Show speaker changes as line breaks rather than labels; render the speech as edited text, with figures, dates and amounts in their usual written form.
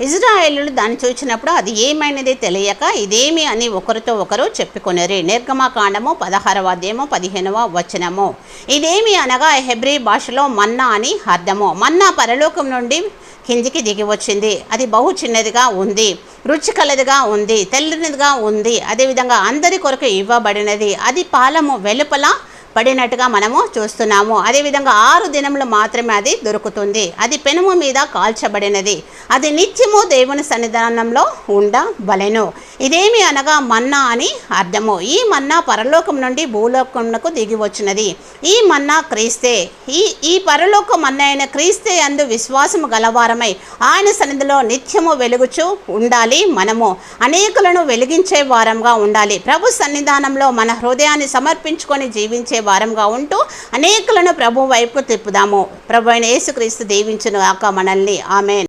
ఇజ్రాయేలులు దాన్ని చూచినప్పుడు అది ఏమైనది తెలియక ఇదేమి అని ఒకరితో ఒకరు చెప్పుకొనిరి. నిర్గమకాండము 16వ అధ్యాయము 15వ వచనము. ఇదేమి అనగా హెబ్రీ భాషలో మన్నా అని అర్థము. మన్నా పరలోకం నుండి కిందికి దిగి వచ్చింది. అది బహు చిన్నదిగా ఉంది, రుచి కలదిగా ఉంది, తెల్లనిదిగా ఉంది. అదేవిధంగా అందరి కొరకు ఇవ్వబడినది. అది పాలము వెలుపల పడినట్టుగా మనము చూస్తున్నాము. అదేవిధంగా 6 దినములు మాత్రమే అది దొరుకుతుంది. అది పెనుము మీద కాల్చబడినది. అది నిత్యము దేవుని సన్నిధానంలో ఉండవలెను. ఇదేమి అనగా మన్నా అని అర్థము. ఈ మన్నా పరలోకం నుండి భూలోకమునకు దిగి వచ్చినది. ఈ మన్నా క్రీస్తే. ఈ పరలోక మన్నా అయిన క్రీస్తే యందు విశ్వాసము గలవారమై ఆయన సన్నిధిలో నిత్యము వెలుగుచూ ఉండాలి. మనము అనేకులను వెలిగించే వారంగా ఉండాలి. ప్రభు సన్నిధానంలో మన హృదయాన్ని సమర్పించుకొని జీవించే వారంగా ఉంటూ అనేకులను ప్రభు వైపు తిప్పుదాము. ప్రభు అయిన యేసుక్రీస్తు దీవించును గాక మనల్ని. ఆమేన్.